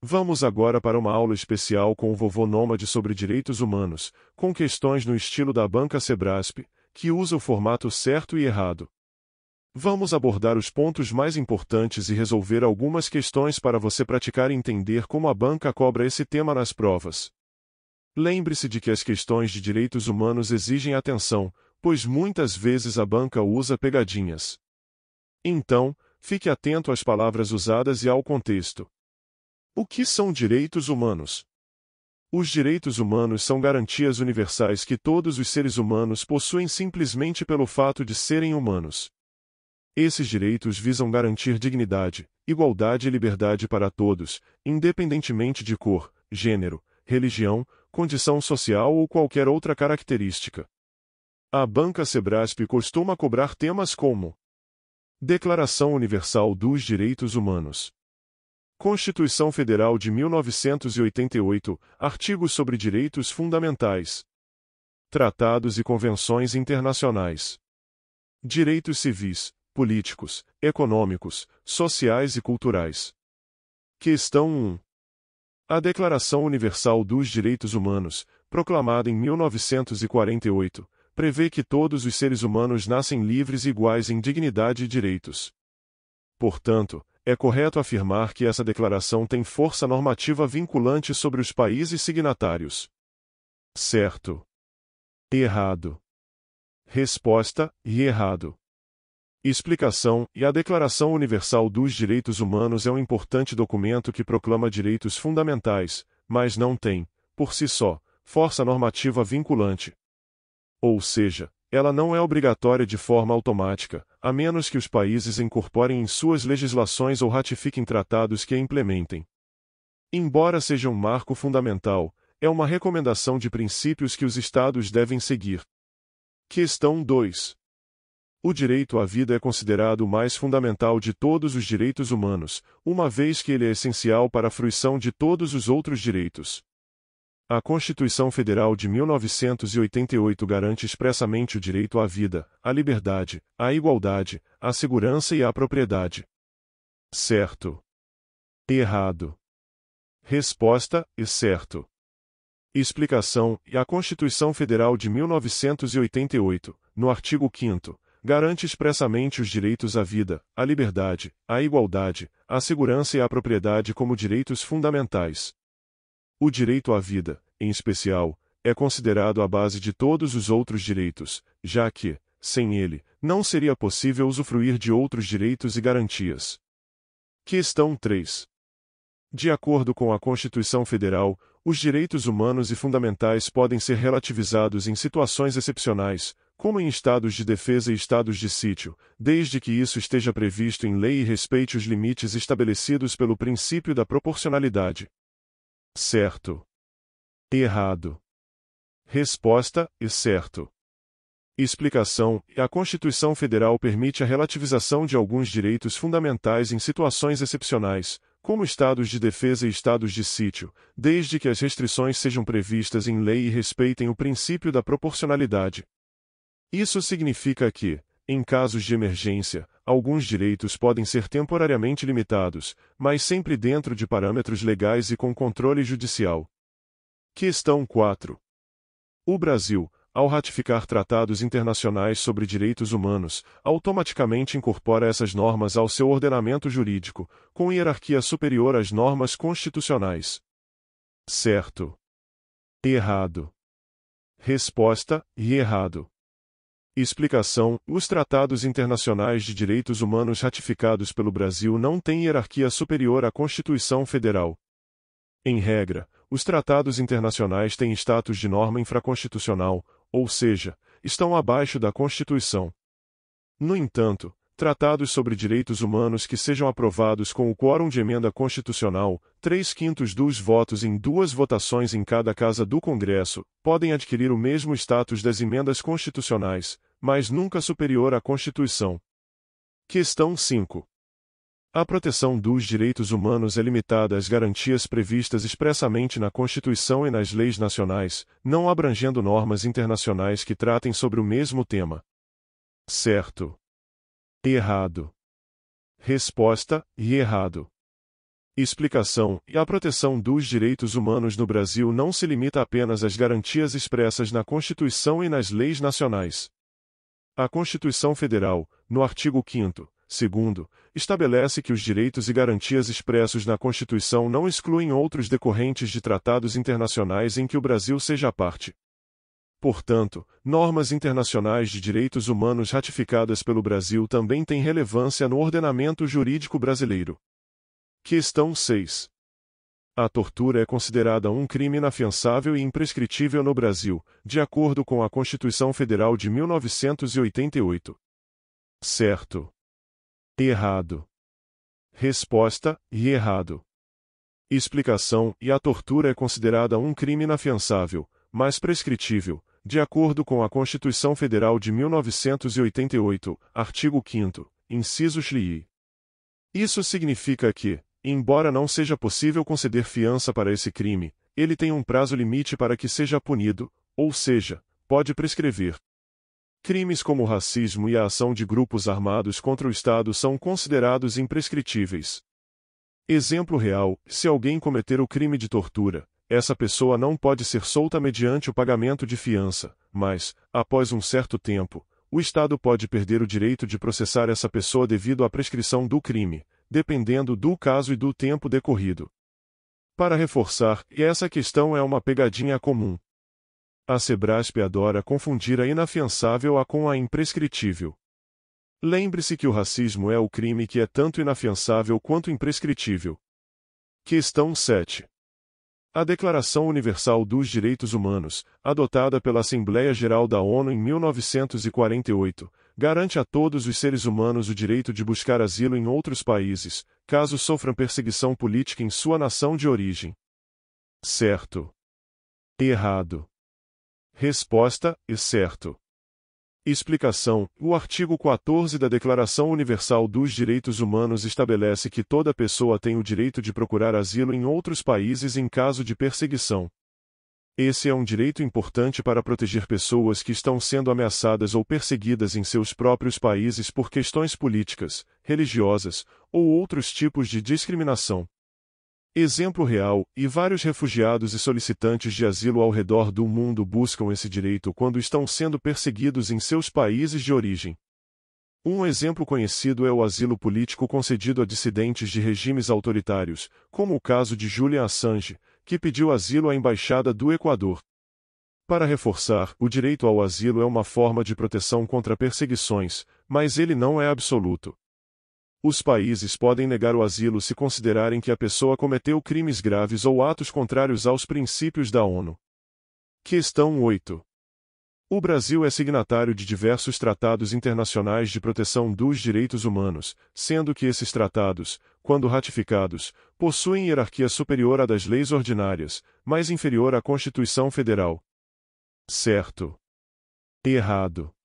Vamos agora para uma aula especial com o vovô Nômade sobre direitos humanos, com questões no estilo da banca Sebrasp, que usa o formato certo e errado. Vamos abordar os pontos mais importantes e resolver algumas questões para você praticar e entender como a banca cobra esse tema nas provas. Lembre-se de que as questões de direitos humanos exigem atenção, pois muitas vezes a banca usa pegadinhas. Então, fique atento às palavras usadas e ao contexto. O que são direitos humanos? Os direitos humanos são garantias universais que todos os seres humanos possuem simplesmente pelo fato de serem humanos. Esses direitos visam garantir dignidade, igualdade e liberdade para todos, independentemente de cor, gênero, religião, condição social ou qualquer outra característica. A banca Sebrasp costuma cobrar temas como Declaração Universal dos Direitos Humanos, Constituição Federal de 1988, artigos sobre direitos fundamentais, tratados e convenções internacionais, direitos civis, políticos, econômicos, sociais e culturais. Questão 1. A Declaração Universal dos Direitos Humanos, proclamada em 1948, prevê que todos os seres humanos nascem livres e iguais em dignidade e direitos. Portanto, é correto afirmar que essa declaração tem força normativa vinculante sobre os países signatários. Certo. Errado. Resposta: e errado. Explicação: a Declaração Universal dos Direitos Humanos é um importante documento que proclama direitos fundamentais, mas não tem, por si só, força normativa vinculante. Ou seja, ela não é obrigatória de forma automática, a menos que os países incorporem em suas legislações ou ratifiquem tratados que a implementem. Embora seja um marco fundamental, é uma recomendação de princípios que os Estados devem seguir. Questão 2. O direito à vida é considerado o mais fundamental de todos os direitos humanos, uma vez que ele é essencial para a fruição de todos os outros direitos. A Constituição Federal de 1988 garante expressamente o direito à vida, à liberdade, à igualdade, à segurança e à propriedade. Certo. Errado. Resposta: e certo. Explicação: a Constituição Federal de 1988, no artigo 5º, garante expressamente os direitos à vida, à liberdade, à igualdade, à segurança e à propriedade como direitos fundamentais. O direito à vida, em especial, é considerado a base de todos os outros direitos, já que, sem ele, não seria possível usufruir de outros direitos e garantias. Questão 3. De acordo com a Constituição Federal, os direitos humanos e fundamentais podem ser relativizados em situações excepcionais, como em estados de defesa e estados de sítio, desde que isso esteja previsto em lei e respeite os limites estabelecidos pelo princípio da proporcionalidade. Certo. Errado. Resposta: e certo. Explicação: a Constituição Federal permite a relativização de alguns direitos fundamentais em situações excepcionais, como estados de defesa e estados de sítio, desde que as restrições sejam previstas em lei e respeitem o princípio da proporcionalidade. Isso significa que, em casos de emergência, alguns direitos podem ser temporariamente limitados, mas sempre dentro de parâmetros legais e com controle judicial. Questão 4. O Brasil, ao ratificar tratados internacionais sobre direitos humanos, automaticamente incorpora essas normas ao seu ordenamento jurídico, com hierarquia superior às normas constitucionais. Certo. Errado. Resposta: e errado. Explicação: os tratados internacionais de direitos humanos ratificados pelo Brasil não têm hierarquia superior à Constituição Federal. Em regra, os tratados internacionais têm status de norma infraconstitucional, ou seja, estão abaixo da Constituição. No entanto, tratados sobre direitos humanos que sejam aprovados com o quórum de emenda constitucional, 3/5 dos votos em 2 votações em cada casa do Congresso, podem adquirir o mesmo status das emendas constitucionais, mas nunca superior à Constituição. Questão 5. A proteção dos direitos humanos é limitada às garantias previstas expressamente na Constituição e nas leis nacionais, não abrangendo normas internacionais que tratem sobre o mesmo tema. Certo. Errado. Resposta: e errado. Explicação: a proteção dos direitos humanos no Brasil não se limita apenas às garantias expressas na Constituição e nas leis nacionais. A Constituição Federal, no artigo 5º, 2º, estabelece que os direitos e garantias expressos na Constituição não excluem outros decorrentes de tratados internacionais em que o Brasil seja parte. Portanto, normas internacionais de direitos humanos ratificadas pelo Brasil também têm relevância no ordenamento jurídico brasileiro. Questão 6. A tortura é considerada um crime inafiançável e imprescritível no Brasil, de acordo com a Constituição Federal de 1988. Certo. Errado. Resposta: errado. Explicação: a tortura é considerada um crime inafiançável, mas prescritível, de acordo com a Constituição Federal de 1988, artigo 5º, inciso XLI. Isso significa que, embora não seja possível conceder fiança para esse crime, ele tem um prazo limite para que seja punido, ou seja, pode prescrever. Crimes como o racismo e a ação de grupos armados contra o Estado são considerados imprescritíveis. Exemplo real: se alguém cometer o crime de tortura, essa pessoa não pode ser solta mediante o pagamento de fiança, mas, após um certo tempo, o Estado pode perder o direito de processar essa pessoa devido à prescrição do crime, dependendo do caso e do tempo decorrido. Para reforçar, essa questão é uma pegadinha comum. A Sebrasp adora confundir a inafiançável com a imprescritível. Lembre-se que o racismo é o crime que é tanto inafiançável quanto imprescritível. Questão 7. A Declaração Universal dos Direitos Humanos, adotada pela Assembleia Geral da ONU em 1948, garante a todos os seres humanos o direito de buscar asilo em outros países, caso sofram perseguição política em sua nação de origem. Certo. Errado. Resposta: certo. Explicação: o artigo 14 da Declaração Universal dos Direitos Humanos estabelece que toda pessoa tem o direito de procurar asilo em outros países em caso de perseguição. Esse é um direito importante para proteger pessoas que estão sendo ameaçadas ou perseguidas em seus próprios países por questões políticas, religiosas, ou outros tipos de discriminação. Exemplo real: vários refugiados e solicitantes de asilo ao redor do mundo buscam esse direito quando estão sendo perseguidos em seus países de origem. Um exemplo conhecido é o asilo político concedido a dissidentes de regimes autoritários, como o caso de Julian Assange, que pediu asilo à Embaixada do Equador. Para reforçar, o direito ao asilo é uma forma de proteção contra perseguições, mas ele não é absoluto. Os países podem negar o asilo se considerarem que a pessoa cometeu crimes graves ou atos contrários aos princípios da ONU. Questão 8. O Brasil é signatário de diversos tratados internacionais de proteção dos direitos humanos, sendo que esses tratados, quando ratificados, possuem hierarquia superior à das leis ordinárias, mas inferior à Constituição Federal. Certo. Errado.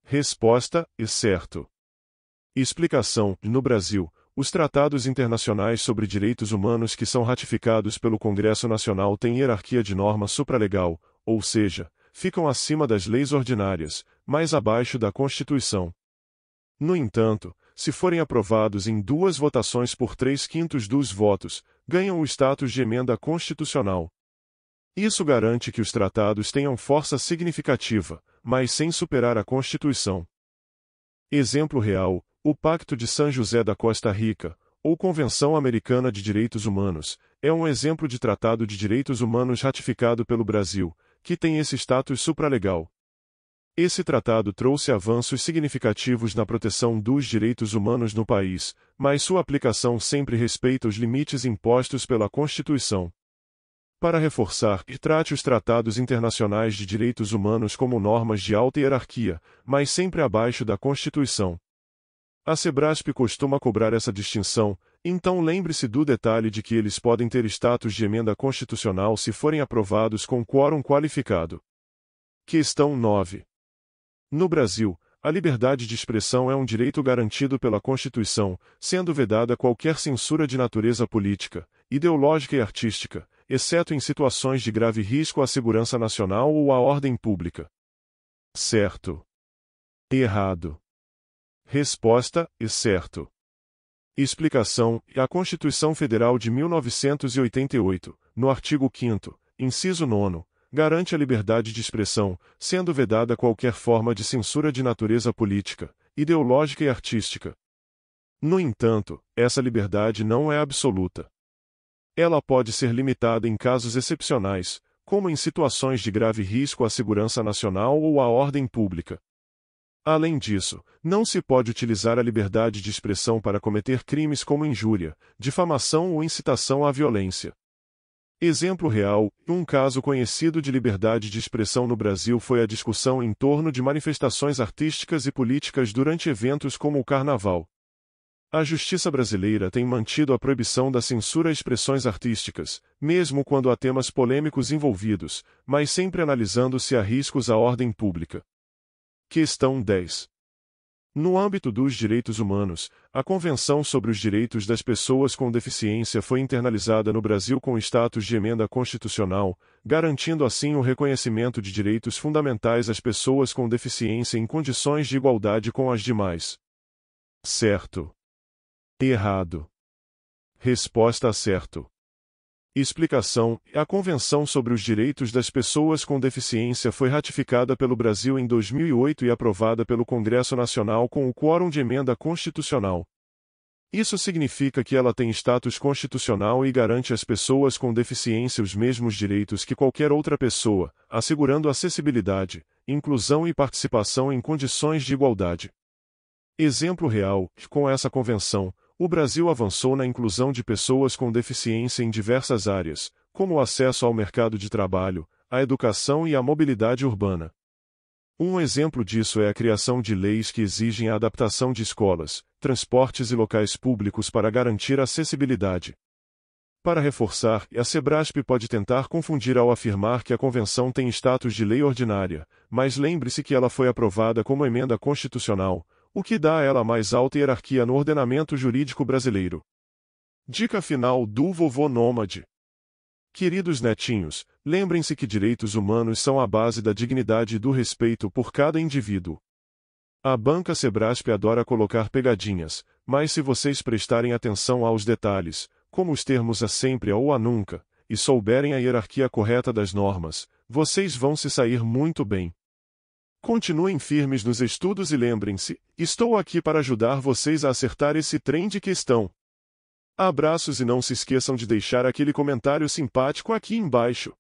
Resposta: certo. Explicação: no Brasil, os tratados internacionais sobre direitos humanos que são ratificados pelo Congresso Nacional têm hierarquia de norma supralegal, ou seja, ficam acima das leis ordinárias, mas abaixo da Constituição. No entanto, se forem aprovados em duas votações por 3/5 dos votos, ganham o status de emenda constitucional. Isso garante que os tratados tenham força significativa, mas sem superar a Constituição. Exemplo real: o Pacto de San José da Costa Rica, ou Convenção Americana de Direitos Humanos, é um exemplo de tratado de direitos humanos ratificado pelo Brasil, que tem esse status supralegal. Esse tratado trouxe avanços significativos na proteção dos direitos humanos no país, mas sua aplicação sempre respeita os limites impostos pela Constituição. Para reforçar, trate os tratados internacionais de direitos humanos como normas de alta hierarquia, mas sempre abaixo da Constituição. A Sebrasp costuma cobrar essa distinção, então lembre-se do detalhe de que eles podem ter status de emenda constitucional se forem aprovados com quórum qualificado. Questão 9. No Brasil, a liberdade de expressão é um direito garantido pela Constituição, sendo vedada qualquer censura de natureza política, ideológica e artística, exceto em situações de grave risco à segurança nacional ou à ordem pública. Certo. Errado. Resposta: certo. Explicação: a Constituição Federal de 1988, no artigo 5º, inciso 9, garante a liberdade de expressão, sendo vedada qualquer forma de censura de natureza política, ideológica e artística. No entanto, essa liberdade não é absoluta. Ela pode ser limitada em casos excepcionais, como em situações de grave risco à segurança nacional ou à ordem pública. Além disso, não se pode utilizar a liberdade de expressão para cometer crimes como injúria, difamação ou incitação à violência. Exemplo real: um caso conhecido de liberdade de expressão no Brasil foi a discussão em torno de manifestações artísticas e políticas durante eventos como o Carnaval. A justiça brasileira tem mantido a proibição da censura a expressões artísticas, mesmo quando há temas polêmicos envolvidos, mas sempre analisando se há riscos à ordem pública. Questão 10. No âmbito dos direitos humanos, a Convenção sobre os Direitos das Pessoas com Deficiência foi internalizada no Brasil com status de emenda constitucional, garantindo assim o reconhecimento de direitos fundamentais às pessoas com deficiência em condições de igualdade com as demais. Certo. Errado. Resposta certo. Explicação: a Convenção sobre os Direitos das Pessoas com Deficiência foi ratificada pelo Brasil em 2008 e aprovada pelo Congresso Nacional com o quórum de emenda constitucional. Isso significa que ela tem status constitucional e garante às pessoas com deficiência os mesmos direitos que qualquer outra pessoa, assegurando acessibilidade, inclusão e participação em condições de igualdade. Exemplo real: com essa convenção, o Brasil avançou na inclusão de pessoas com deficiência em diversas áreas, como o acesso ao mercado de trabalho, a educação e a mobilidade urbana. Um exemplo disso é a criação de leis que exigem a adaptação de escolas, transportes e locais públicos para garantir a acessibilidade. Para reforçar, a Sebrasp pode tentar confundir ao afirmar que a Convenção tem status de lei ordinária, mas lembre-se que ela foi aprovada como emenda constitucional, o que dá a ela mais alta hierarquia no ordenamento jurídico brasileiro. Dica final do Vovô Nômade. Queridos netinhos, lembrem-se que direitos humanos são a base da dignidade e do respeito por cada indivíduo. A banca Sebrasp adora colocar pegadinhas, mas se vocês prestarem atenção aos detalhes, como os termos a sempre ou a nunca, e souberem a hierarquia correta das normas, vocês vão se sair muito bem. Continuem firmes nos estudos e lembrem-se, estou aqui para ajudar vocês a acertar esse trem de questão. Abraços e não se esqueçam de deixar aquele comentário simpático aqui embaixo.